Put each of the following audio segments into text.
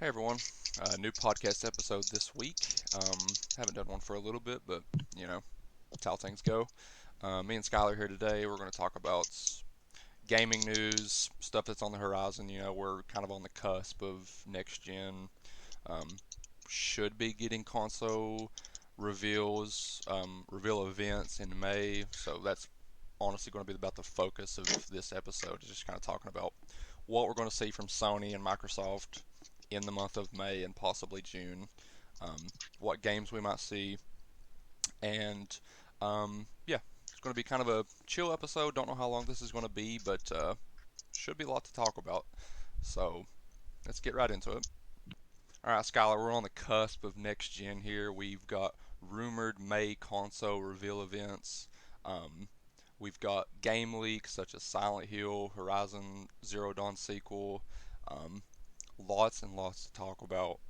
Hey everyone, new podcast episode this week. Haven't done one for a little bit, but you know, that's how things go. Me and Skylar here today. We're going to talk about gaming news, stuff that's on the horizon. We're kind of on the cusp of next gen. Um, should be getting console reveal events in May. So that's honestly going to be about the focus of this episode. Is just kind of talking about what we're going to see from Sony and Microsoft in the month of May and possibly June. What games we might see, and yeah, it's going to be kind of a chill episode. Don't know how long this is going to be, but should be a lot to talk about. So let's get right into it. All right, Skylar, we're on the cusp of next gen here. We've got rumored May console reveal events. Um, we've got game leaks such as Silent Hill, Horizon Zero Dawn sequel. Um, Lots and lots to talk about.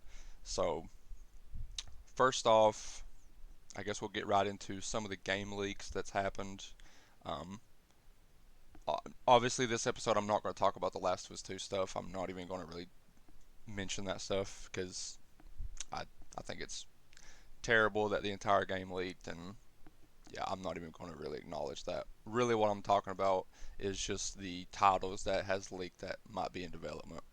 So, first off, I guess we'll get right into some of the game leaks that's happened. Um, Obviously, this episode I'm not going to talk about the Last of Us 2 stuff. I'm not even going to really mention that stuff because I I think it's terrible that the entire game leaked, and yeah, I'm not even going to really acknowledge that. Really, what I'm talking about is just the titles that has leaked that might be in development,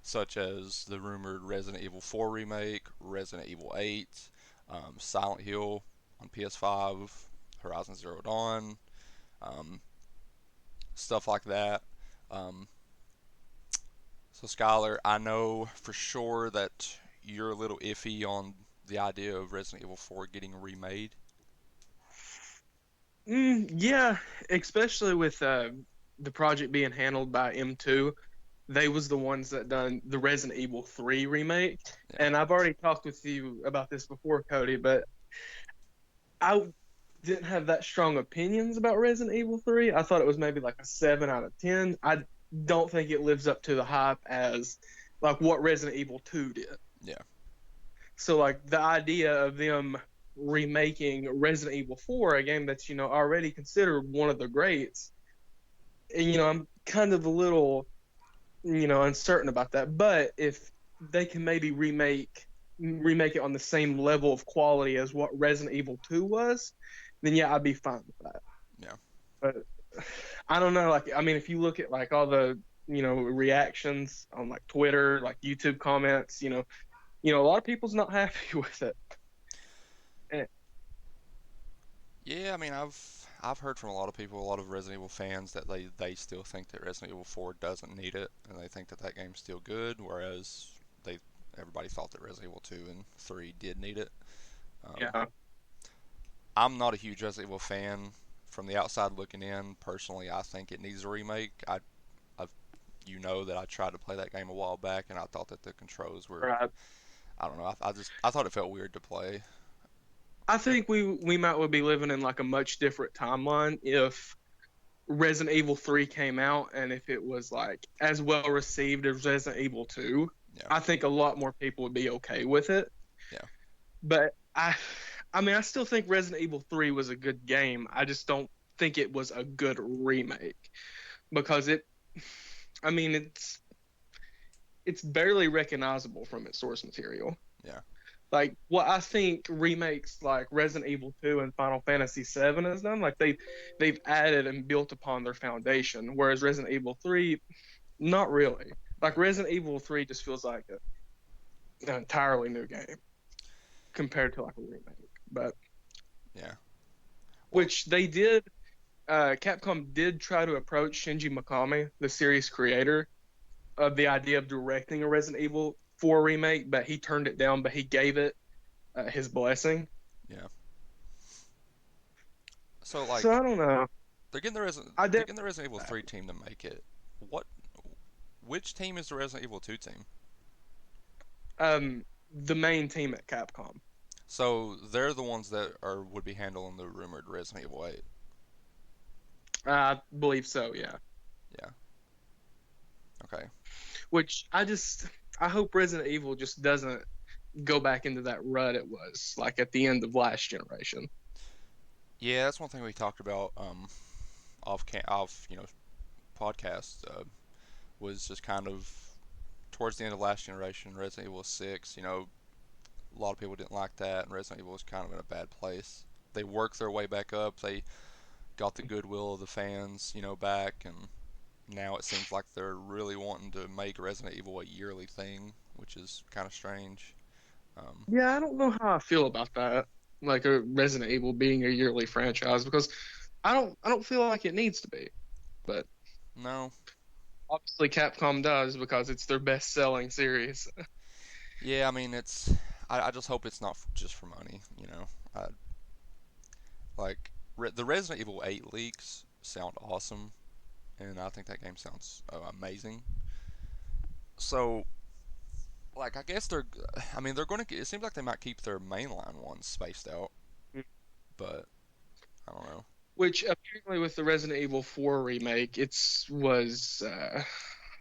such as the rumored Resident Evil 4 remake, Resident Evil 8, Silent Hill on PS5, Horizon Zero Dawn, um, stuff like that. Um, so, Skylar, I know for sure that you're a little iffy on the idea of Resident Evil 4 getting remade. Yeah, especially with the project being handled by M2. They was the ones that done the Resident Evil 3 remake. Yeah, And I've already talked with you about this before, Cody, but I didn't have that strong opinions about Resident Evil 3. I thought it was maybe like a 7 out of 10. I don't think it lives up to the hype as like what Resident Evil 2 did. yeah, So like the idea of them remaking Resident Evil 4, a game that's already considered one of the greats, and I'm kind of a little uncertain about that. But if they can maybe remake it on the same level of quality as what Resident Evil 2 was, then yeah, I'd be fine with that. yeah. But I don't know, like I mean, if you look at like all the reactions on like Twitter, like YouTube comments, a lot of people's not happy with it. And, Yeah, I mean, I've heard from a lot of people, a lot of Resident Evil fans, that they still think that Resident Evil 4 doesn't need it, and they think that that game's still good, whereas they everybody thought that Resident Evil 2 and 3 did need it. Um, yeah, I'm not a huge Resident Evil fan. From the outside looking in, personally, I think it needs a remake. I've, you know that I tried to play that game a while back, and I thought that the controls were, right. I don't know, I thought it felt weird to play. I think we might well be living in like a much different timeline if Resident Evil 3 came out and if it was like as well received as Resident Evil 2. Yeah, I think a lot more people would be okay with it. yeah, But I mean I still think Resident Evil 3 was a good game. I just don't think it was a good remake because I mean it's barely recognizable from its source material. yeah, Like what I think remakes like Resident Evil 2 and Final Fantasy 7 has done, like they've added and built upon their foundation, whereas Resident Evil 3, not really. Like yeah, Resident Evil 3 just feels like an entirely new game compared to like a remake. But yeah. Well, which they did, Capcom did try to approach Shinji Mikami, the series creator, of the idea of directing a Resident Evil 4 remake, but he turned it down. But he gave it his blessing. yeah. So So like I don't know. I they're did. getting the Resident Evil 3 team to make it. What which team is the Resident Evil 2 team? The main team at Capcom. So they're the ones that are would be handling the rumored Resident Evil 8. I believe so, yeah. Yeah. Okay. Which I hope Resident Evil just doesn't go back into that rut it was like at the end of last generation. Yeah, that's one thing we talked about off podcast was just kind of towards the end of last generation, Resident Evil 6, a lot of people didn't like that, and Resident Evil was kind of in a bad place. They worked their way back up. They got the goodwill of the fans, back, and now it seems like they're really wanting to make Resident Evil a yearly thing, which is kind of strange. Um, Yeah, I don't know how I feel about that. Like a Resident Evil being a yearly franchise because I don't feel like it needs to be. But no, obviously Capcom does because it's their best selling series. yeah, I mean I just hope it's not just for money. I, like the Resident Evil 8 leaks sound awesome, and I think that game sounds amazing. So like I guess I mean they're going to it seems like they might keep their mainline ones spaced out, but I don't know. Which apparently with the Resident Evil 4 remake, it's was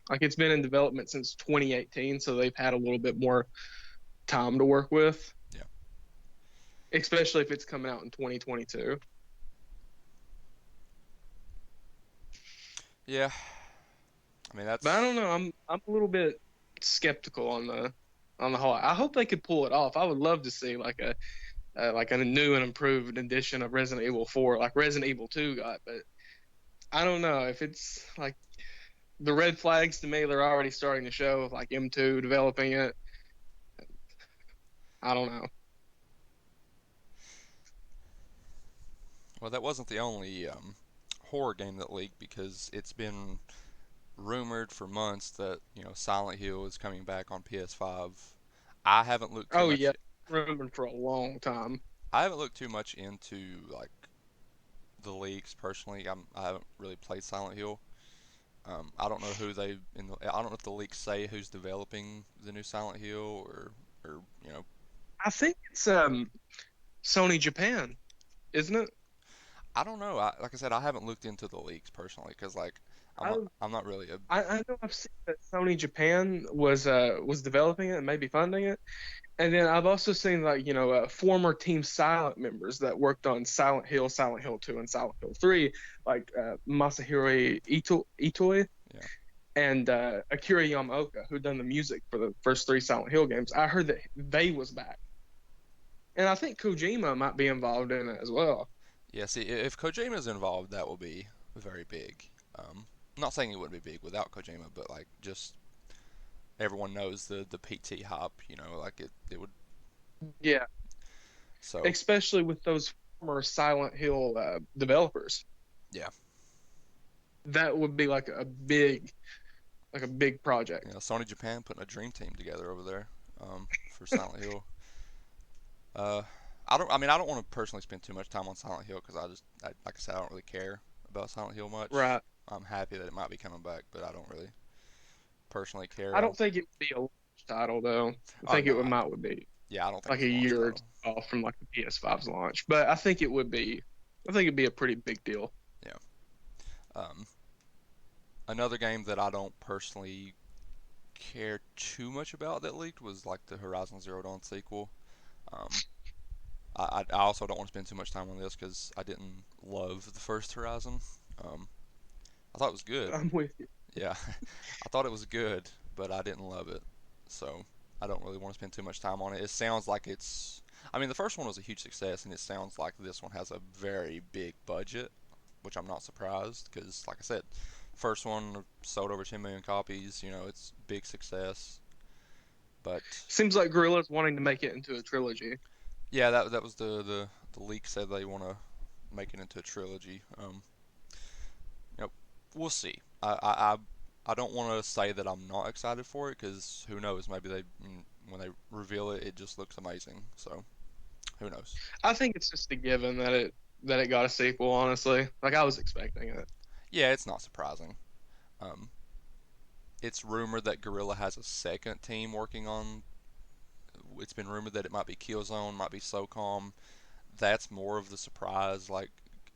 like it's been in development since 2018, so they've had a little bit more time to work with, Yeah. especially if it's coming out in 2022. Yeah. I mean But I don't that's know. I'm a little bit skeptical on the whole. I hope they could pull it off. I would love to see like a new and improved edition of Resident Evil 4, like Resident Evil 2 got. But I don't know if it's like the red flags to me. They're already starting to show, like M2 developing it. I don't know. well that wasn't the only horror game that leaked because it's been rumored for months that Silent Hill is coming back on PS5. I haven't looked too Oh much. yeah, rumored for a long time. I haven't looked too much into like the leaks personally. I haven't really played Silent Hill. I don't know who they I don't know if the leaks say who's developing the new Silent Hill or I think it's Sony Japan, isn't it? I don't know. Like I said, I haven't looked into the leaks personally because like I'm I not I'm not really a I know I've seen that Sony Japan was developing it and maybe funding it. And then I've also seen like former Team Silent members that worked on Silent Hill, Silent Hill 2, and Silent Hill 3, like Masahiro Itoi yeah. and Akira Yamaoka, who done the music for the first three Silent Hill games. I heard that they was back, and I think Kojima might be involved in it as well. Yeah, see, if Kojima's involved, that will be very big. I'm not saying it wouldn't be big without Kojima, but like just everyone knows the PT hype, like it would. Yeah, So especially with those former Silent Hill developers. yeah, That would be like a big project. Sony Japan putting a dream team together over there for Silent Hill. Uh, I don't. I mean, I don't want to personally spend too much time on Silent Hill because like I said, I don't really care about Silent Hill much. Right. I'm happy that it might be coming back, but I don't really personally care. I don't think it would be a launch title though. I Oh think no, would be yeah, I don't think like it's a a launch year or title. two off from like the PS5's launch. But I think it would be. I think it'd be a pretty big deal. Yeah. Um, Another game that I don't personally care too much about that leaked was like the Horizon Zero Dawn sequel. Um, I also don't want to spend too much time on this because I didn't love the first Horizon. Um, I thought it was good. I'm with you. Yeah, I thought it was good, but I didn't love it. So I don't really want to spend too much time on it. It sounds like it's. I mean, the first one was a huge success, and it sounds like this one has a very big budget, which I'm not surprised because, like I said, first one sold over 10 million copies. It's big success. But Seems like Gorilla's wanting to make it into a trilogy. yeah, that was the leak said they want to make it into a trilogy. We'll see. I don't want to say that I'm not excited for it because who knows? Maybe when they reveal it, it just looks amazing. So who knows? I think it's just a given that it got a sequel. Honestly, like I was expecting it. Yeah, it's not surprising. Um, it's rumored that Gorilla has a second team working on. It's been rumored that it might be Killzone, might be SOCOM. That's more of the surprise. Like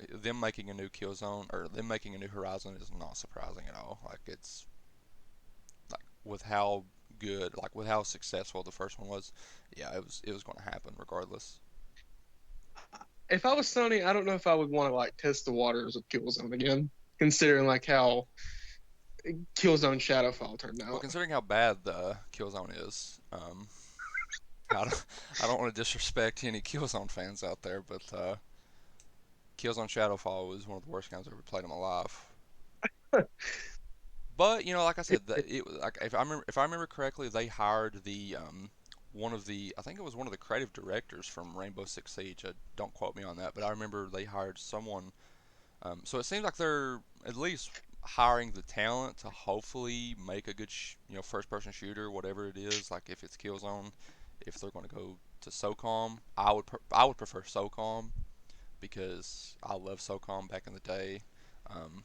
them making a new Killzone or them making a new Horizon is not surprising at all. Like it's like with how good, like with how successful the first one was. Yeah, it was going to happen regardless. If I was Sony, I don't know if I would want to like test the waters of Killzone again, considering like how Killzone Shadowfall turned Well, out. considering how bad the Killzone is, I don't, I don't want to disrespect any Killzone fans out there, but Killzone Shadowfall was one of the worst games I've ever played in my life. But like I said, like if I remember correctly, they hired the one of the I think it was one of the creative directors from Rainbow Six Siege. Don't quote me on that, but I remember they hired someone. So it seems like they're at least hiring the talent to hopefully make a good first-person shooter, whatever it is. Like if it's Killzone, if they're going to go to SOCOM, I would prefer SOCOM because I love SOCOM back in the day. Um,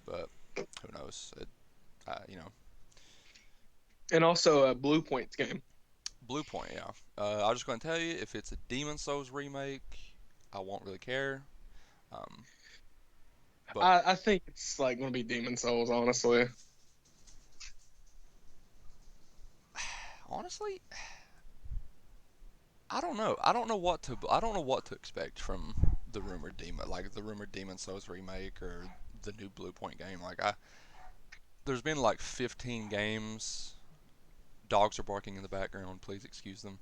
but who knows? And also Blue Point's game. Blue Point, yeah. I was just going to tell you if it's a Demon Souls remake, I won't really care. Um, but I think it's like gonna be Demon Souls, honestly. honestly, I don't know. I don't know what to expect from the rumored Demon Souls remake or the new Blue Point game. There's been like 15 games. Dogs are barking in the background. Please excuse them.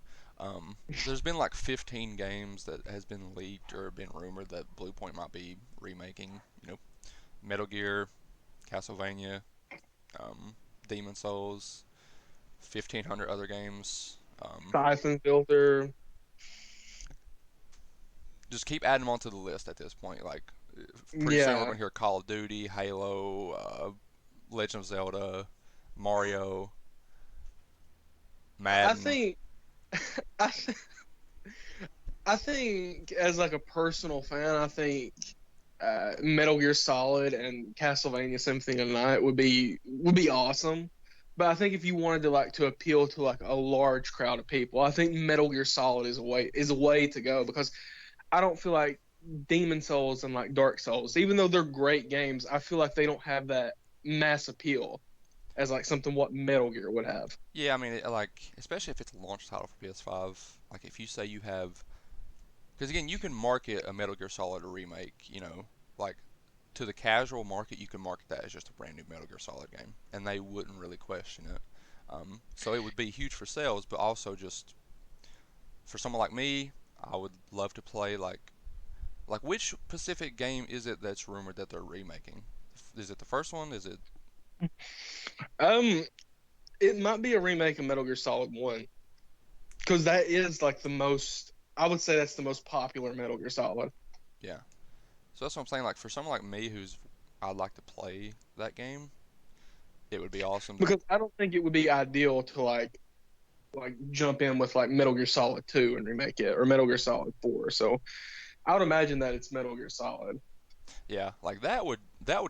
There's been like 15 games that has been leaked or been rumored that Blue Point might be remaking. Metal Gear, Castlevania, um, Demon Souls, 1,500 other games. Siphon Filter. Just keep adding them onto the list at this point. Like, pretty soon we're Yeah. going to hear Call of Duty, Halo, Legend of Zelda, Mario, I Madden. think I th- I think as like a personal fan, I think Metal Gear Solid and Castlevania Symphony of the Night would be awesome. But I think if you wanted to like to appeal to like a large crowd of people, I think Metal Gear Solid is a way to go because I don't feel like Demon Souls and like Dark Souls, even though they're great games, I feel like they don't have that mass appeal as like something what Metal Gear would have. Yeah, I mean, especially if it's a launch title for PS5. Like, if you say you have, because again, you can market a Metal Gear Solid remake. Like to the casual market, you can market that as just a brand new Metal Gear Solid game, and they wouldn't really question it. So it would be huge for sales, but also just for someone like me, I would love to play like which Pacific game is it that's rumored that they're remaking? Is it the first one? Is it? Um, it might be a remake of Metal Gear Solid 1 because that is like the most. I would say that's the most popular Metal Gear Solid Yeah. So that's what I'm saying. Like for someone like me who's I'd like to play that game, it would be awesome to. because I don't think it would be ideal to like jump in with like Metal Gear Solid 2 and remake it or Metal Gear Solid 4. So I would imagine that it's Metal Gear Solid. Yeah, like that would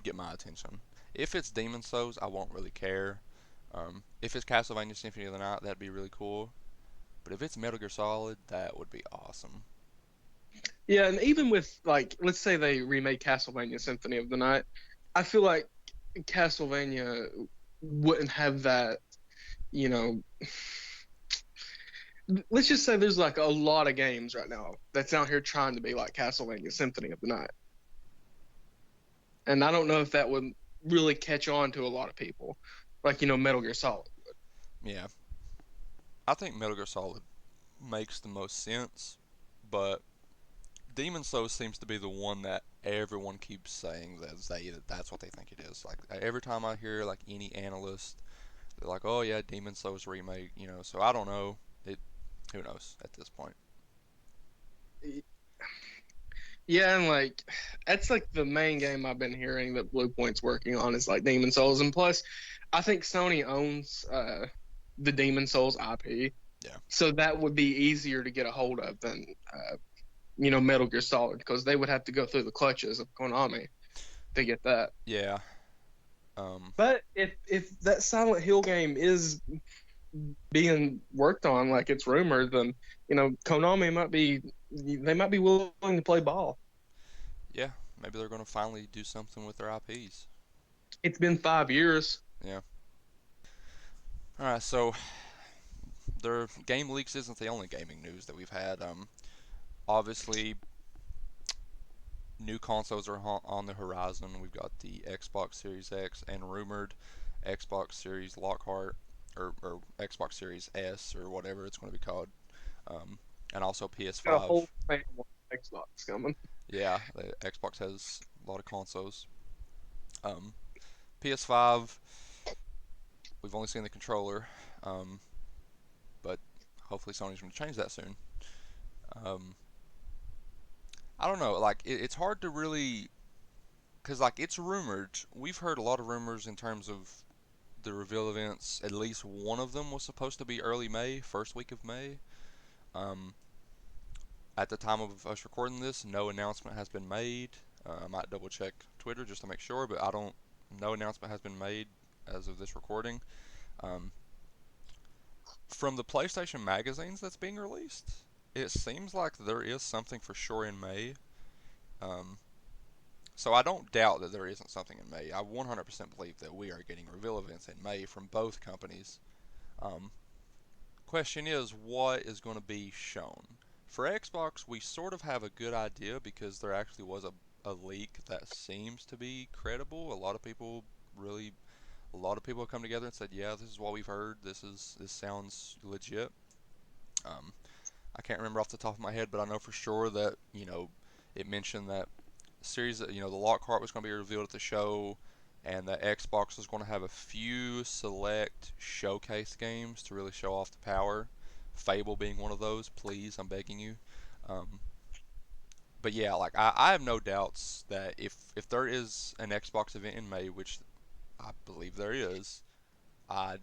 get my attention. If it's Demon Souls, I won't really care. If it's Castlevania Symphony of the Night, that'd be really cool. But if it's Metal Gear Solid, that would be awesome. Yeah, and even with like let's say they remake Castlevania Symphony of the Night, I feel like Castlevania wouldn't have that, you know, let's just say there's like a lot of games right now that's out here trying to be like Castlevania Symphony of the Night. And I don't know if that would really catch on to a lot of people. Like, Metal Gear Solid. Yeah, I think Metal Gear Solid makes the most sense, but Demon Souls seems to be the one that everyone keeps saying that's what they think it is. Like every time I hear like any analyst, they're like, "Oh yeah, Demon Souls remake." So I don't know. It Who knows at this point? Yeah, and like that's like the main game I've been hearing that Blue Point's working on is like Demon Souls. And plus, I think Sony owns the Demon Souls IP. Yeah. So that would be easier to get a hold of than Metal Gear Solid because they would have to go through the clutches of Konami to get that. Yeah. Um, But if that Silent Hill game is being worked on like it's rumored, then Konami might be willing to play ball. yeah. Maybe they're gonna finally do something with their IPs. It's been 5 years. Yeah. All right. So their game leaks isn't the only gaming news that we've had. Obviously, new consoles are on the horizon. We've got the Xbox Series X and rumored Xbox Series Lockhart or Xbox Series S or whatever it's going to be called, um, and also Got a whole PS5. family of Xbox coming. Yeah, the Xbox has a lot of consoles. Um, PS5, we've only seen the controller, um, but hopefully Sony's going to change that soon. Um, I don't know, like it's hard to really, cause like it's rumored. We've heard a lot of rumors in terms of the reveal events. At least one of them was supposed to be early May, first week of May. Um, at the time of us recording this, no announcement has been made. I might double check Twitter just to make sure, but I don't. No announcement has been made as of this recording. Um, from the PlayStation magazines that's being released, it seems like there is something for sure in May. Um, so I don't doubt that there isn't something in May. I 100% believe that we are getting reveal events in May from both companies. Um, question is, what is going to be shown? For Xbox, we sort of have a good idea because there actually was a leak that seems to be credible. Really, a lot of people have come together and said, yeah, this is what we've heard. This sounds legit. Um, I can't remember off the top of my head, but I know for sure that it mentioned that series that the Lockhart was going to be revealed at the show, and that Xbox was going to have a few select showcase games to really show off the power. Fable being one of those. Please, I'm begging you. Um, but yeah, like I have no doubts that if there is an Xbox event in May, which I believe there is, I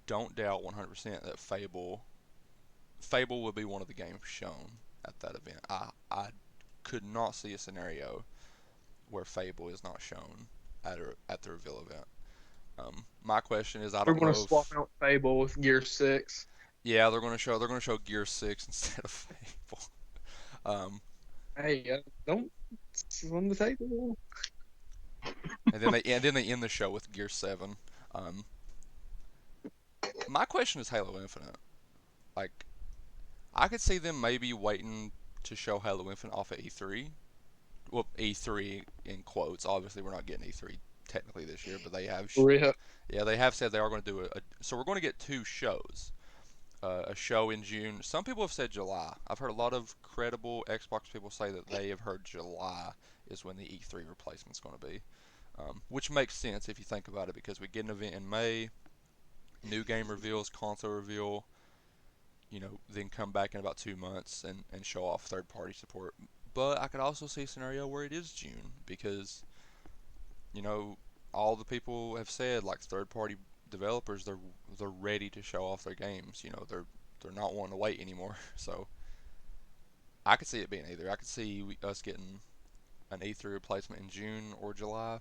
don't doubt 100% that Fable will be one of the games shown at that event. I could not see a scenario where Fable is not shown at the reveal event. My question is, I We're don't going to know swap if out Fable with Gear 6. yeah they're gonna show Gear 6 instead of Fable. Um, Hey, don't it's on the table. and then they end the show with Gear 7. Um, my question is Halo Infinite. Like I could see them maybe waiting to show Halo Infinite off at E3. Well, E3 in quotes. Obviously, we're not getting E3 technically this year, but Real. yeah, they have said they are going to do so we're going to get two shows. A show in June. Some people have said July. I've heard a lot of credible Xbox people say that they have heard July is when the E3 replacement's going to be, which makes sense if you think about it because we get an event in May, new game reveals, console reveal, then come back in about 2 months and show off third party support. But I could also see a scenario where it is June because you know all the people have said like third party developers they're ready to show off their games. They're not wanting to wait anymore. So I could see it being either. I could see us getting an E3 replacement in June or July.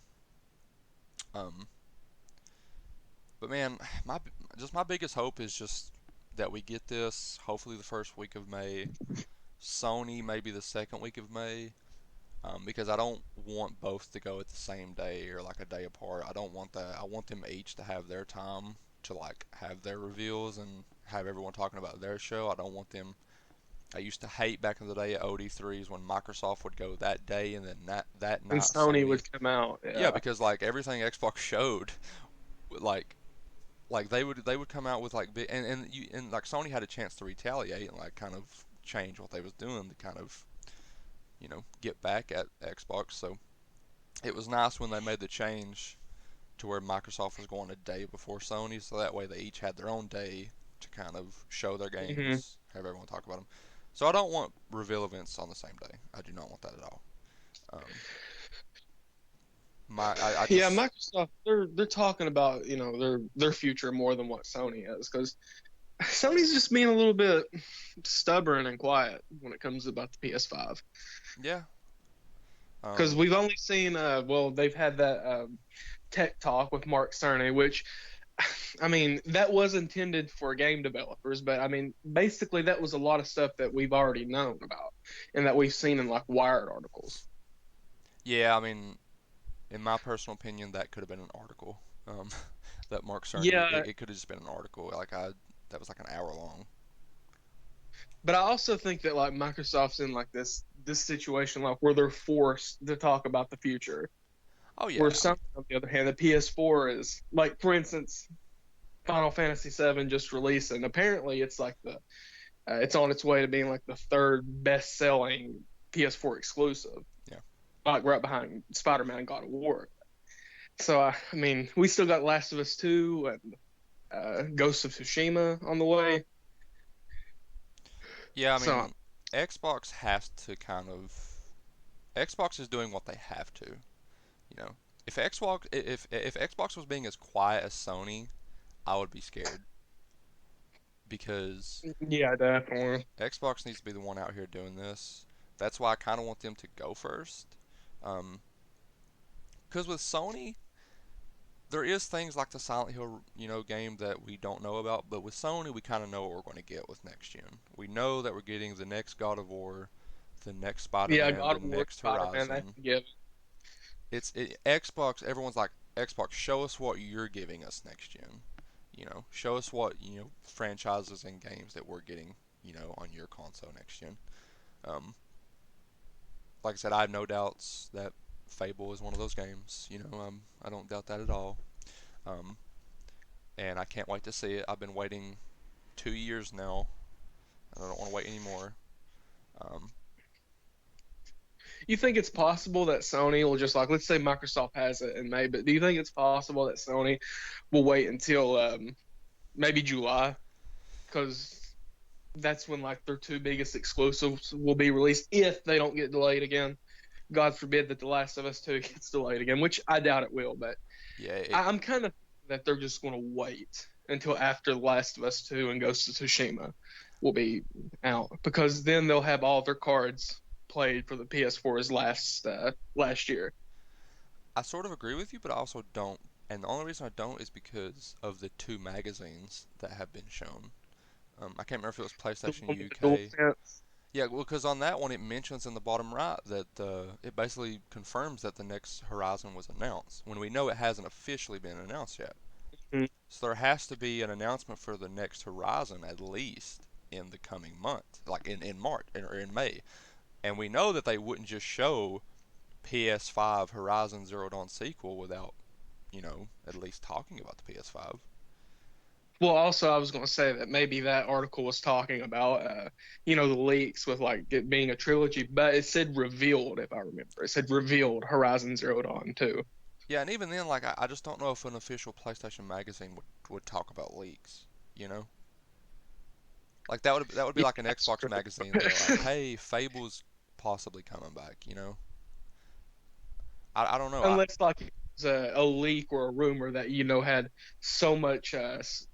Um, but man, my biggest hope is just that we get this. Hopefully the first week of May. Sony maybe the second week of May. Because I don't want both to go at the same day or like a day apart. I don't want that. I want them each to have their time to like have their reveals and have everyone talking about their show. I don't want them. I used to hate back in the day at OD3s when Microsoft would go that day and then that And night Sony Sony. would come out. Yeah, Yeah. because like everything Xbox showed, like they would come out with like big and like Sony had a chance to retaliate and like kind of change what they was doing to kind of get back at Xbox. So it was nice when they made the change to where Microsoft was going a day before Sony, so that way they each had their own day to kind of show their hmm games, have everyone talk about them. So I don't want reveal events on the same day. I do not want that at all. Um, I Yeah, just Microsoft they're talking about their future more than what Sony is because Sony's just being a little bit stubborn and quiet when it comes about the PS5. yeah. Because Um, we've only seen well they've had that tech talk with Mark Cerny, which I mean that was intended for game developers, but I mean basically that was a lot of stuff that we've already known about and that we've seen in like Wired articles. yeah, I mean, in my personal opinion, that could have been an article. Um, that Mark Cerny, Yeah, it could have just been an article. That was like an hour long. but I also think that like Microsoft's in like this this situation like where they're forced to talk about the future. Oh Where yeah, I some, mean, on the other hand, the PS4 is like, for instance, Final Fantasy VII just released, and apparently it's like it's on its way to being like the third best-selling PS4 exclusive, yeah. like right behind Spider-Man and God of War. So I mean, we still got Last of Us 2 and Ghost of Tsushima on the way. Yeah, I So mean, Xbox has to kind of Xbox is doing what they have to, you know. If Xbox was being as quiet as Sony, I would be scared because yeah, definitely. Xbox needs to be the one out here doing this. That's why I kind of want them to go first. Um, because with Sony, there is things like the Silent Hill, game that we don't know about. But with Sony, we kind of know what we're going to get with next gen. We know that we're getting the next God of War, the next Yeah, Spider-Man, God the of War, next Spider-Man, that Horizon. can give. Xbox. Everyone's like, Xbox, show us what you're giving us next gen. Show us what franchises and games that we're getting, on your console next gen. Um, like I said, I have no doubts that Fable is one of those games. I don't doubt that at all. Um, and I can't wait to see it. I've been waiting 2 years now, and I don't want to wait anymore. Um, You think it's possible that Sony will just like, let's say Microsoft has it in May, but do you think it's possible that Sony will wait until maybe July? Because that's when like their two biggest exclusives will be released if they don't get delayed again. God forbid that The Last of Us 2 gets delayed again, which I doubt it will, but yeah, I'm kind of that they're just going to wait until after The Last of Us 2 and Ghost of Tsushima will be out because then they'll have all their cards played for the PS4's last year. I sort of agree with you, but I also don't. And the only reason I don't is because of the two magazines that have been shown. I can't remember if it was The PlayStation one with the dual UK. sense. Yeah, well, because on that one it mentions in the bottom right that it basically confirms that the next Horizon was announced when we know it hasn't officially been announced yet. Mhm. So there has to be an announcement for the next Horizon at least in the coming month, like in March or in May. And we know that they wouldn't just show PS5 Horizon Zero Dawn sequel without, at least talking about the PS5. Well, also, I was going to say that maybe that article was talking about, the leaks with like it being a trilogy, but it said revealed, if I remember. It said revealed Horizon Zero Dawn too. Yeah, and even then, like I just don't know if an official PlayStation magazine would talk about leaks. You know, like that would be Yeah, like an that's Xbox true. magazine. They're like, hey, Fable's possibly coming back. I don't know. Unless like it's a leak or a rumor that had so much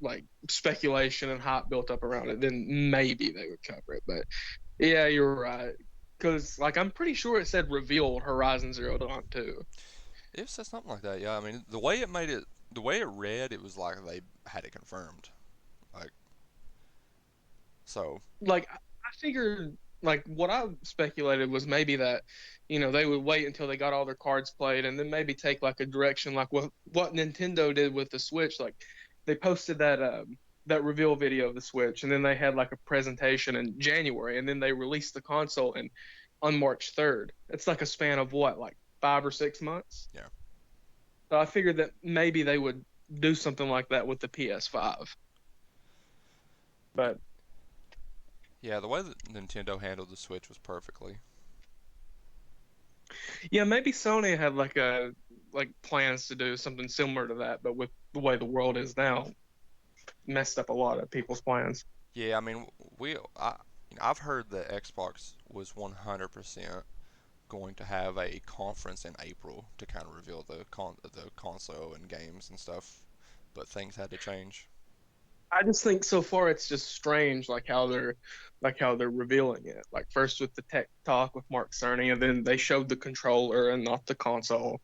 like speculation and hype built up around it, then maybe they would cover it. But yeah, you're right. Because like I'm pretty sure it said revealed Horizon Zero Dawn too. It said something like that. Yeah, I mean the way it made it, the way it read, it was like they had it confirmed. Like so, Like I figured like what I speculated was maybe that they would wait until they got all their cards played and then maybe take like a direction like what Nintendo did with the Switch. Like they posted that reveal video of the Switch and then they had like a presentation in January and then they released the console on March 3rd. It's like a span of what, like 5 or 6 months. yeah, So I figured that maybe they would do something like that with the PS5. But yeah. The way that Nintendo handled the Switch was perfectly. yeah, maybe Sony had like plans to do something similar to that, but with the way the world is now, messed up a lot of people's plans. Yeah, I mean I've heard that Xbox was 100% going to have a conference in April to kind of reveal the console and games and stuff, but things had to change. I just think so far it's just strange like how they're revealing it. Like first with the tech talk with Mark Cerny, and then they showed the controller and not the console,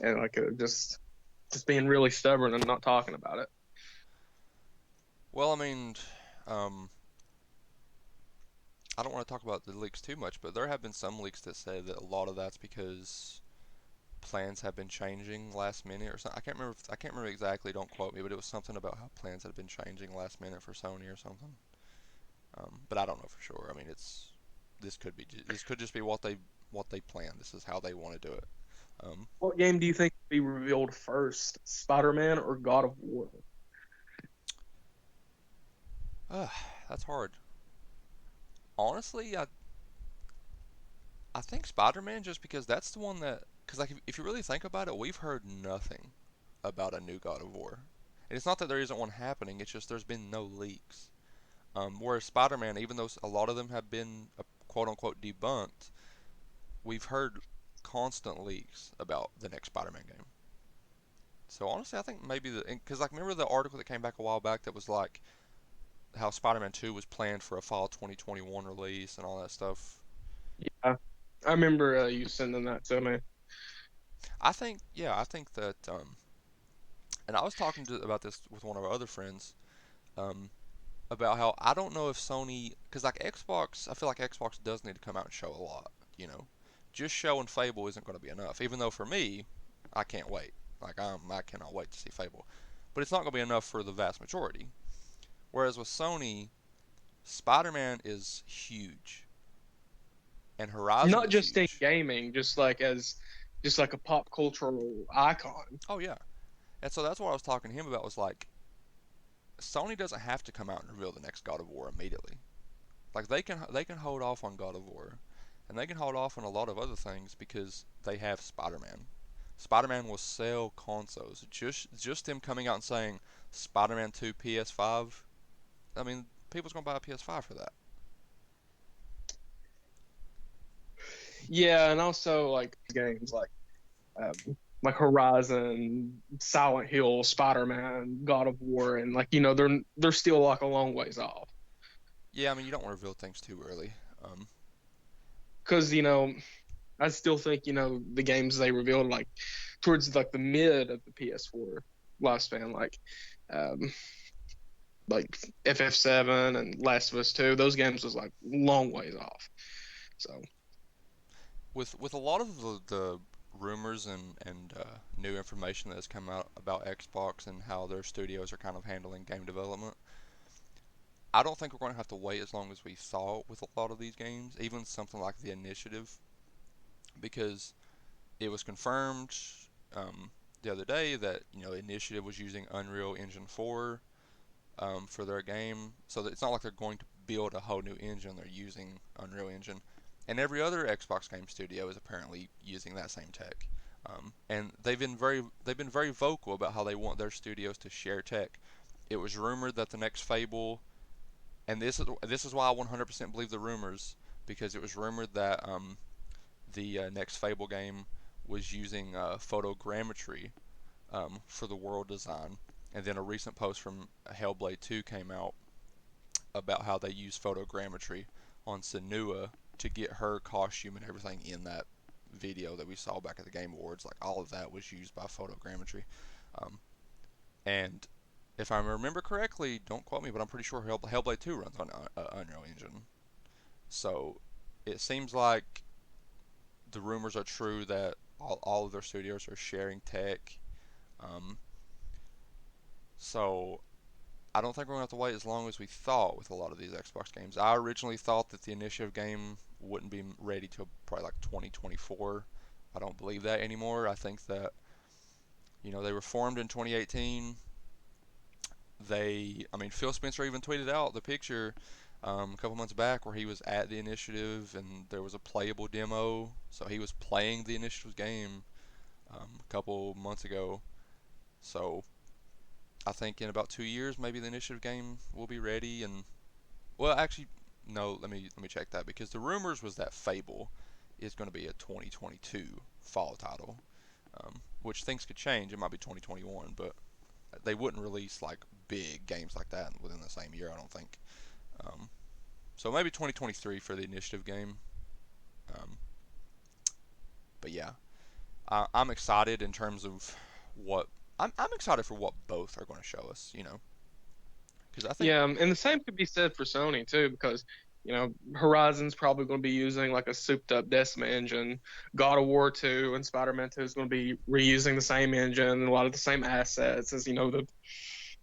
and like just being really stubborn and not talking about it. Well, I mean, um, I don't want to talk about the leaks too much, but there have been some leaks that say that a lot of that's because plans have been changing last minute or something. I can't remember exactly. Don't quote me, but it was something about how plans had been changing last minute for Sony or something. But I don't know for sure. I mean, it's this could just be what they plan. This is how they want to do it. Um, What game do you think will be revealed first, Spider-Man or God of War? uh, that's hard. Honestly, I think Spider-Man just because that's the one that because like if you really think about it, we've heard nothing about a new God of War. And it's not that there isn't one happening, it's just there's been no leaks. Whereas Spider-Man, even though a lot of them have been quote unquote debunked, we've heard constant leaks about the next Spider-Man game. So honestly, I think maybe because like remember the article that came back a while back that was like how Spider-Man 2 was planned for a fall 2021 release and all that stuff. Yeah, I remember you sending that to me. I think that and I was talking about this with one of our other friends um, about how I don't know if Sony, because like Xbox, I feel like Xbox does need to come out and show a lot. You know, just showing Fable isn't going to be enough. Even though for me, I can't wait. Like I cannot wait to see Fable, but it's not going to be enough for the vast majority. Whereas with Sony, Spider-Man is huge and Horizon Not is just in huge. gaming, just like a pop cultural icon. Oh yeah, and so that's what I was talking to him about. Was like Sony doesn't have to come out and reveal the next God of War immediately. Like they can hold off on God of War, and they can hold off on a lot of other things because they have Spider-Man. Spider-Man will sell consoles. Just them coming out and saying Spider-Man 2 PS5. I mean, people's gonna buy a PS5 for that. Yeah, and also like games like Horizon, Silent Hill, Spider-Man, God of War, and like they're still like a long ways off. Yeah, I mean you don't want to reveal things too early. Because I still think the games they revealed like towards like the mid of the PS4 lifespan, um, like FF7 and Last of Us 2, those games was like long ways off. So With a lot of the rumors and new information that has come out about Xbox and how their studios are kind of handling game development, I don't think we're going to have to wait as long as we thought with a lot of these games, even something like the Initiative, because it was confirmed um, the other day that Initiative was using Unreal Engine 4 for their game, so that it's not like they're going to build a whole new engine. They're using Unreal Engine, and every other Xbox game studio is apparently using that same tech. And they've been very vocal about how they want their studios to share tech. It was rumored that the next Fable, and this is why I 100% believe the rumors, because it was rumored that the next Fable game was using photogrammetry for the world design. And then a recent post from Hellblade 2 came out about how they use photogrammetry on Senua to get her costume and everything in that video that we saw back at the Game Awards. Like all of that was used by photogrammetry. Um, and if I remember correctly, don't quote me, but I'm pretty sure Hellblade 2 runs on Unreal Engine. So it seems like the rumors are true that all of their studios are sharing tech. Um, so I don't think we're going to have to wait as long as we thought with a lot of these Xbox games. I originally thought that the Initiative game wouldn't be ready till probably like 2024. I don't believe that anymore. I think that they were formed in 2018. I mean, Phil Spencer even tweeted out the picture a couple months back where he was at the Initiative and there was a playable demo. So he was playing the Initiative's game a couple months ago. So I think in about 2 years, maybe the Initiative game will be ready. And well, actually, no. Let me check that because the rumors was that Fable is going to be a 2022 fall title, which things could change. It might be 2021, but they wouldn't release like big games like that within the same year. I don't think. Um, so maybe 2023 for the Initiative game. Um, but yeah, I'm excited in terms of what I'm excited for what both are going to show us. Because I think yeah, and the same could be said for Sony too, because Horizon's probably going to be using like a souped up Decima engine. God of War 2 and Spider-Man 2 is going to be reusing the same engine and a lot of the same assets as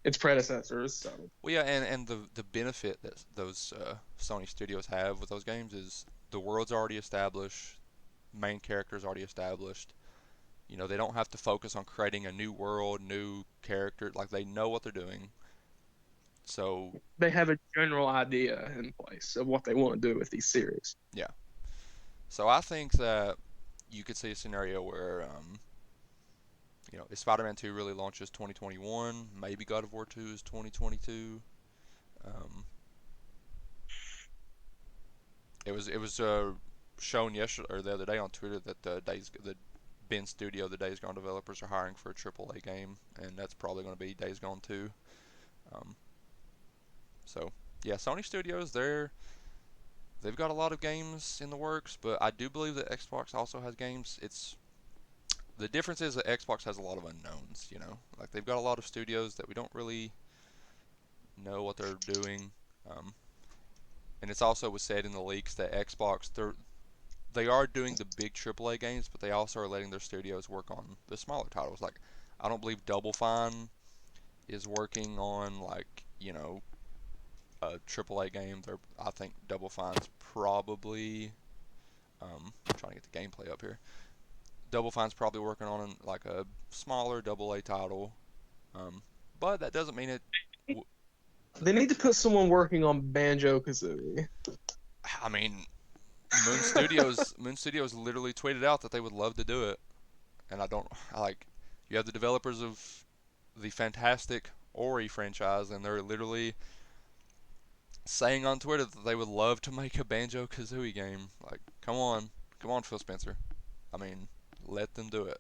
its predecessors. So well, yeah, and the benefit that those Sony studios have with those games is the world's already established, main character's already established. You know, they don't have to focus on creating a new world, new character. Like they know what they're doing. So They have a general idea in place of what they want to do with these series. yeah. So I think that you could see a scenario where you know, if Spider-Man 2 really launches 2021, maybe God of War 2 is 2022. Um, it was shown yesterday or the other day on Twitter that the Ben Studio, the Days Gone developers, are hiring for a AAA game, and that's probably going to be Days Gone 2. Um, so yeah, Sony Studios, they've got a lot of games in the works, but I do believe that Xbox also has games. It's the difference is that Xbox has a lot of unknowns. You know, like they've got a lot of studios that we don't really know what they're doing. Um, and it's also was said in the leaks that Xbox they are doing the big AAA games, but they also are letting their studios work on the smaller titles. Like I don't believe Double Fine is working on like a AAA game. I think Double Fine's probably I'm trying to get the gameplay up here. Double Fine's probably working on like a smaller AA title, um, but that doesn't mean it. They need to put someone working on Banjo Kazooie. I mean, Moon Studios literally tweeted out that they would love to do it, and I like. You have the developers of the fantastic Ori franchise, and they're literally saying on Twitter that they would love to make a Banjo Kazooie game. Like, come on, Phil Spencer. I mean, let them do it.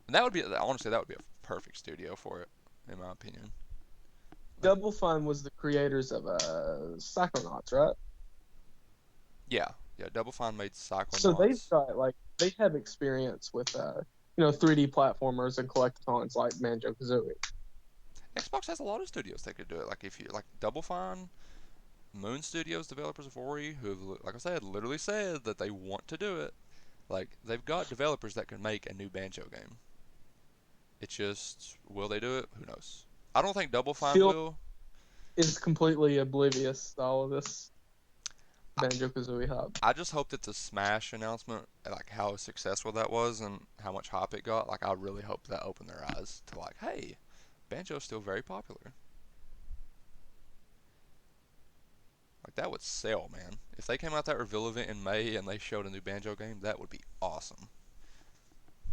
And that would be honestly that would be a perfect studio for it, in my opinion. Like, Double Fine was the creators of Psychonauts, right? yeah, yeah. Double Fine made So they've Psychonauts. got like they have experience with 3D platformers and collectathons like Banjo Kazooie. Xbox has a lot of studios that could do it. Like if you like Double Fine, Moon Studios, developers of Ori, who have, like I said, literally said that they want to do it. Like they've got developers that can make a new Banjo game. It's just will they do it? Who knows? I don't think Double Fine Phil will. is completely oblivious to all of this I, Banjo Kazooie hub. I just hope that the Smash announcement, like how successful that was and how much hype it got, like I really hope that opened their eyes to like, hey, Banjo's still very popular. Like that would sell, man. If they came out that reveal event in May and they showed a new Banjo game, that would be awesome.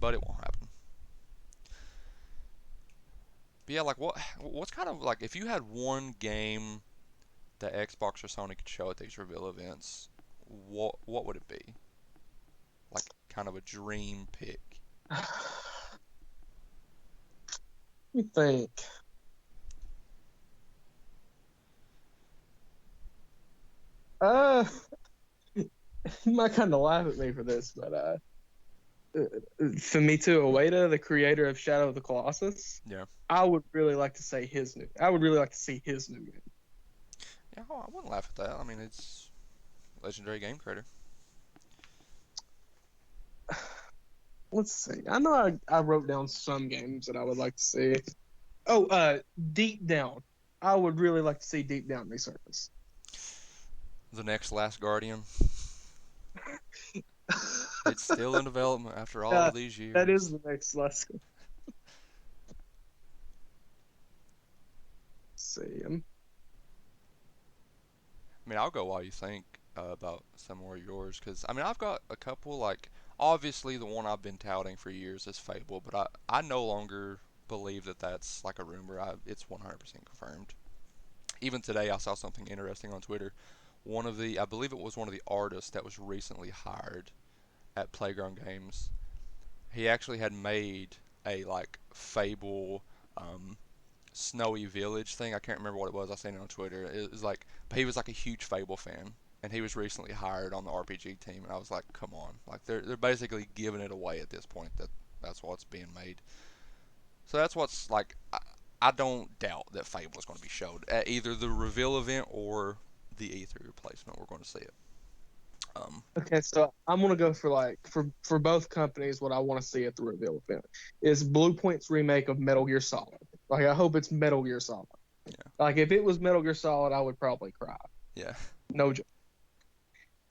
But it won't happen. But yeah, like what's kind of like if you had one game that Xbox or Sony could show at these reveal events, what would it be? Like kind of a dream pick. You think? Uh, you might kind of laugh at me for this, but Fumito Ueda, the creator of Shadow of the Colossus, Yeah. I would really like to say his new. I would really like to see his new game. Yeah, I wouldn't laugh at that. I mean, it's legendary game creator. Let's see. I know I wrote down some games that I would like to see. Oh, Deep Down. I would really like to see Deep Down resurface. The next Last Guardian. It's still in development after all Yeah, of these that is years. the next. Let's see. I mean, I'll go while you think about some more of yours, because I mean, I've got a couple. Like, obviously, the one I've been touting for years is Fable, but I no longer believe that that's like a rumor. It's 100% confirmed. Even today, I saw something interesting on Twitter. I believe it was one of the artists that was recently hired at Playground Games. He actually had made a like Fable um, Snowy Village thing. I can't remember what it was. I seen it on Twitter. It was like, but he was like a huge Fable fan, and he was recently hired on the RPG team. And I was like, come on, like they're basically giving it away at this point that that's what's being made. So that's what's like. I don't doubt that Fable is going to be showed at either the reveal event or the E3 replacement. We're going to see it. Um, Okay, so I'm gonna go for for both companies. What I want to see at the reveal event is Blue Point's remake of Metal Gear Solid. Like I hope it's Metal Gear Solid. yeah, Like if it was Metal Gear Solid, I would probably cry. yeah. No joke.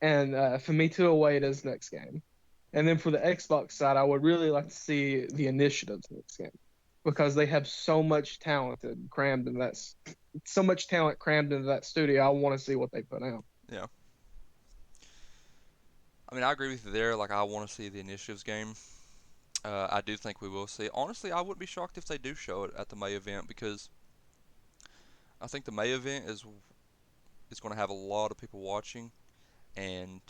and for me to await his next game. And then for the Xbox side, I would really like to see the Initiative's next game because they have so much talent crammed into that studio. I want to see what they put out. Yeah. I mean, I agree with you there. Like, I want to see the initiatives game. I do think we will see. Honestly, I wouldn't be shocked if they do show it at the May event because I think the May event is going to have a lot of people watching, and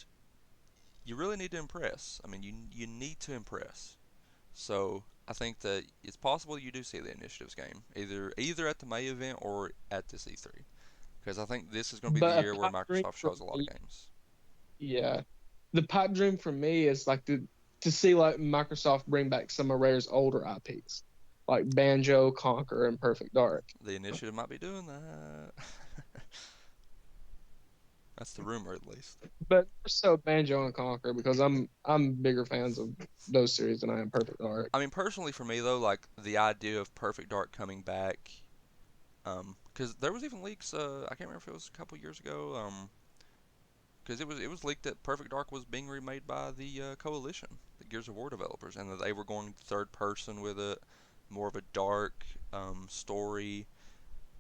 you really need to impress. I mean, you need to impress. So I think that it's possible you do see the initiatives game either at the May event or at this E3 because I think this is going to be the But a year where pipe dream Microsoft for shows a lot of me, games. yeah, the pipe dream for me is like to see like Microsoft bring back some of Rare's older IPs, like Banjo, Conquer, and Perfect Dark. The initiative might be doing that. That's the rumor, at least. But more so Banjo and Conquer because I'm bigger fans of those series than I am Perfect Dark. I mean, personally, for me though, like the idea of Perfect Dark coming back, because there was even leaks. I can't remember if it was a couple years ago. Because it was leaked that Perfect Dark was being remade by the Coalition, the Gears of War developers, and that they were going third person with it, more of a dark story.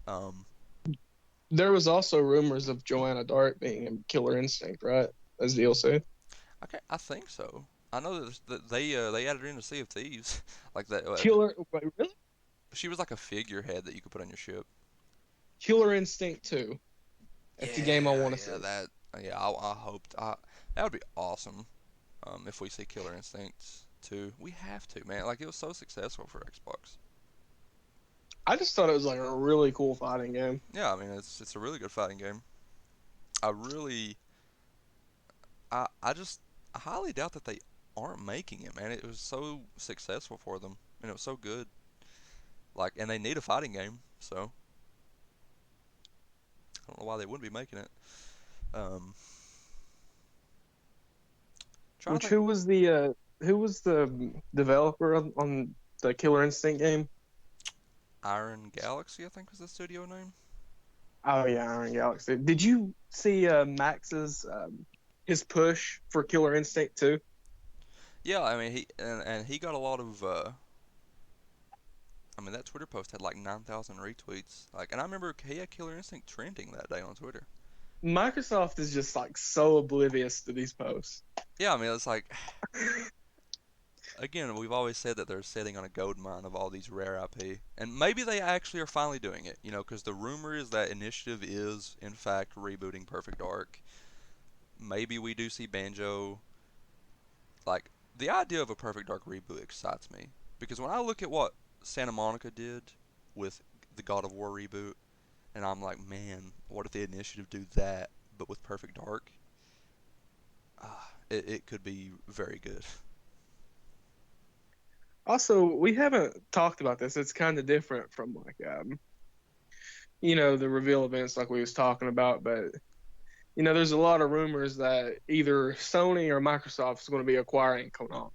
Um, There was also rumors of Joanna Dark being in Killer Instinct, right? As DLC. okay, I think so. I know that they added her into Sea of Thieves, like that. Wait, really? She was like a figurehead that you could put on your ship. Killer Instinct 2. That's a game I Yeah, want to yeah, see. that. Yeah, I hoped. That would be awesome. If we see Killer Instinct 2, we have to, man. Like it was so successful for Xbox. I just thought it was like a really cool fighting game. Yeah, I mean it's a really good fighting game. I really, I just I highly doubt that they aren't making it, man. It was so successful for them, and it was so good. Like, and they need a fighting game, so I don't know why they wouldn't be making it. Um, Trying to Which think. who was the developer on the Killer Instinct game? Iron Galaxy, I think was the studio name. Oh yeah, Iron Galaxy. Did you see Max's his push for Killer Instinct 2? Yeah, I mean and he got a lot of. I mean that Twitter post had like 9,000 retweets. Like, and I remember he had Killer Instinct trending that day on Twitter. Microsoft is just like so oblivious to these posts. Yeah, I mean it's like again, we've always said that they're sitting on a gold mine of all these rare IP, and maybe they actually are finally doing it. You know, because the rumor is that Initiative is in fact rebooting Perfect Dark. Maybe we do see Banjo. Like the idea of a Perfect Dark reboot excites me because when I look at what Santa Monica did with the God of War reboot, and I'm like, man, what if the Initiative do that, but with Perfect Dark? It could be very good. Also, we haven't talked about this. It's kind of different from like the reveal events like we was talking about, but there's a lot of rumors that either Sony or Microsoft is going to be acquiring Konami.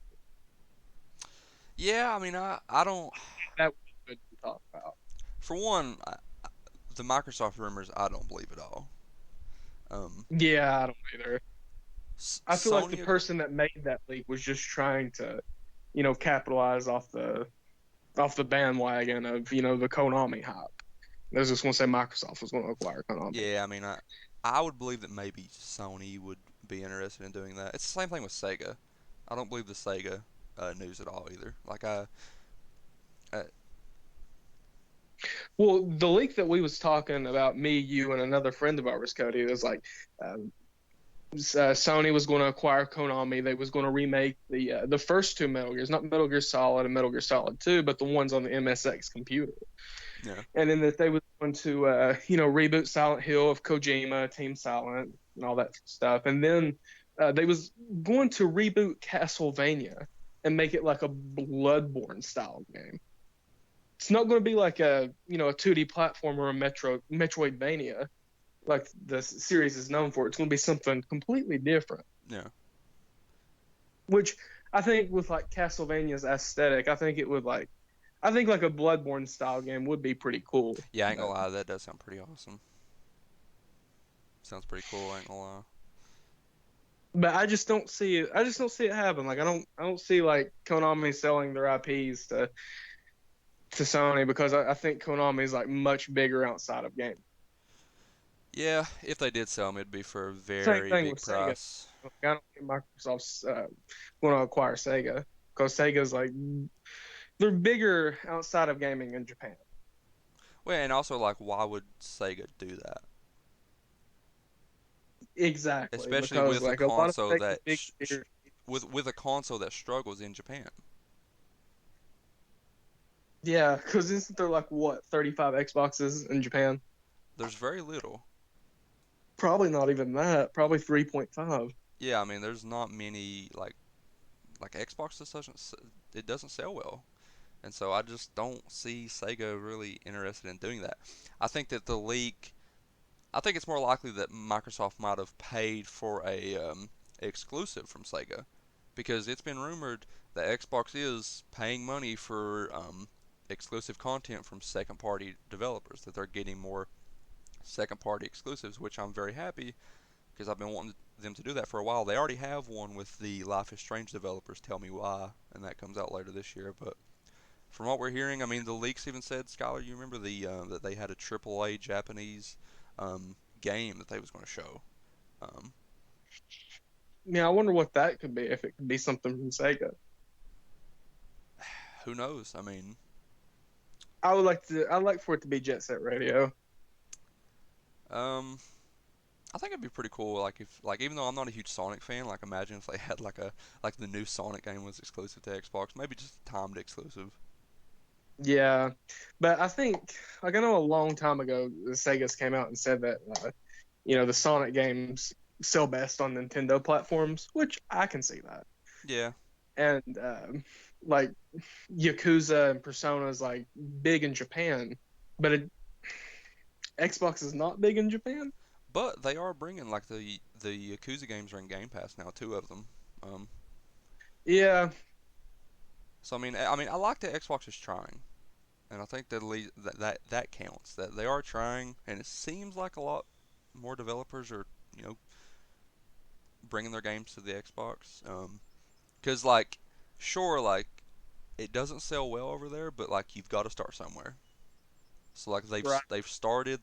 Yeah, I mean, I don't. That would be good to talk about. For one, the Microsoft rumors, I don't believe at all. Um, Yeah, I don't either. I feel like the Sony, person that made that leak was just trying to, capitalize off the bandwagon of, the Konami hype. I was just going to say Microsoft was going to acquire Konami. yeah, I mean, I would believe that maybe Sony would be interested in doing that. It's the same thing with Sega. I don't believe the Sega news at all either. Like uh, Well, the leak that we was talking about, me, you, and another friend of ours, Cody, was like um, Sony was going to acquire Konami. They was going to remake the first two Metal Gears, not Metal Gear Solid and Metal Gear Solid 2, but the ones on the MSX computer. yeah, And then that they was going to reboot Silent Hill of Kojima, Team Silent, and all that stuff. And then they was going to reboot Castlevania and make it like a Bloodborne style game. It's not going to be like a 2D platform or a Metroidvania like the series is known for. It's going to be something completely different. yeah, Which I think with like Castlevania's aesthetic, I think like a Bloodborne style game would be pretty cool. yeah. I ain't gonna lie, that does sound pretty awesome. Sounds pretty cool. I ain't gonna lie. but I just don't see it. I just don't see it happen. Like I don't see like Konami selling their IPs to Sony because I think Konami is like much bigger outside of gaming. Yeah, if they did sell them, it'd be for a Same very thing with big Sega. price. Like, I don't think Microsoft's going to acquire Sega because Sega's like they're bigger outside of gaming in Japan. Well, and also like, why would Sega do that? Exactly, Especially because with a like a lot of console Sega's that big peers. with a console that struggles in Japan. Yeah, because isn't there like what 35 Xboxes in Japan? There's very little. Probably not even that. Probably 3.5. Yeah, I mean, there's not many like Xbox just doesn't it doesn't sell well. And so I just don't see Sega really interested in doing that. I think that the leak, I think it's more likely that Microsoft might have paid for a exclusive from Sega, because it's been rumored that Xbox is paying money for exclusive content from second-party developers, that they're getting more second-party exclusives, which I'm very happy because I've been wanting them to do that for a while. They already have one with the Life is Strange developers, Tell Me Why, and that comes out later this year. But from what we're hearing, I mean, the leaks even said, Skylar, you remember that they had a AAA Japanese game that they was going to show. Um, Yeah, I wonder what that could be if it could be something from Sega. who knows? I mean, I'd like for it to be Jet Set Radio. um, I think it'd be pretty cool. Like if, like, even though I'm not a huge Sonic fan, like imagine if they had like the new Sonic game was exclusive to Xbox, maybe just a timed exclusive. Yeah, but I think like I know a long time ago the Sega's came out and said that the Sonic games sell best on Nintendo platforms, which I can see that. Yeah, And like Yakuza and Persona is like big in Japan, but Xbox is not big in Japan. but they are bringing like the Yakuza games are in Game Pass now, two of them. Um, Yeah, so I mean, I like that Xbox is trying, and I think that counts. That they are trying, and it seems like a lot more developers are, you know, bringing their games to the Xbox. Because like, sure, like it doesn't sell well over there, but like you've got to start somewhere. So like right. they've started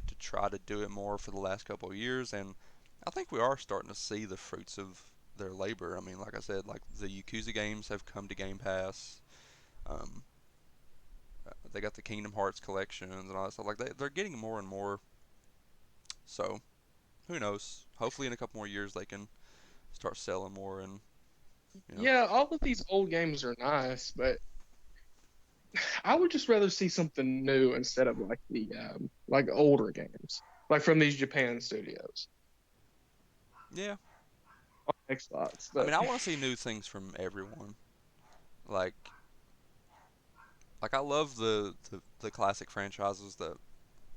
to try to do it more for the last couple of years, and I think we are starting to see the fruits of their labor. I mean, like I said, like the Yakuza games have come to Game Pass. Um, they got the Kingdom Hearts collections and all that stuff. Like they're getting more and more. So who knows? Hopefully, in a couple more years, they can start selling more, and you know, Yeah, all of these old games are nice, but I would just rather see something new instead of like the like older games, like from these Japan studios yeah. on Xbox. I But mean, I want to see new things from everyone. Like I love the classic franchises that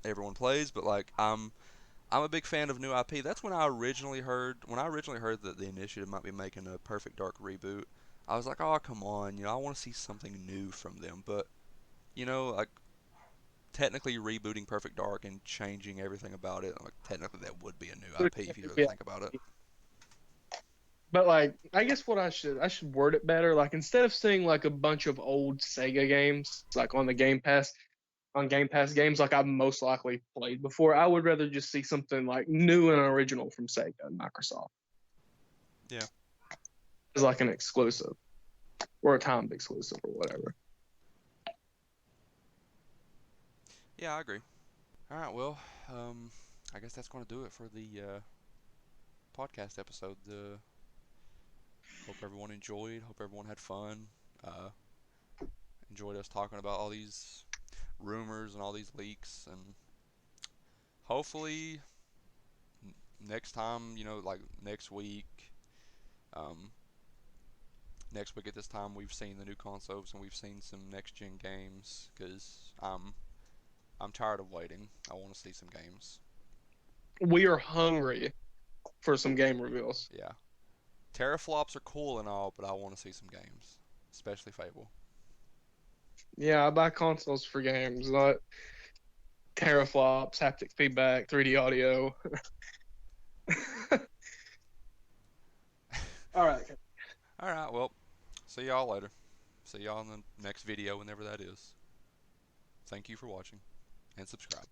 everyone plays, but like I'm a big fan of new IP. That's when I originally heard that the initiative might be making a Perfect Dark reboot. I was like, oh come on, I want to see something new from them. But like technically rebooting Perfect Dark and changing everything about it, like technically that would be a new but IP if you really yeah, think about it. but I guess what I should word it better. Like instead of seeing like a bunch of old Sega games like on Game Pass games like I've most likely played before, I would rather just see something like new and original from Sega and Microsoft Yeah, as like an exclusive or a timed exclusive or whatever. yeah, I agree. All right, well, I guess that's going to do it for the podcast episode. Hope everyone enjoyed. Hope everyone had fun. Uh, enjoyed us talking about all these rumors and all these leaks, and hopefully next time, like um, next week at this time, we've seen the new consoles and we've seen some next gen games. Because I'm tired of waiting. I want to see some games. We are hungry for some game reveals. Yeah, teraflops are cool and all, but I want to see some games, especially Fable. Yeah, I buy consoles for games, not teraflops, haptic feedback, 3D audio. All right. All right, well, see y'all later. See y'all in the next video, whenever that is. Thank you for watching, and subscribe.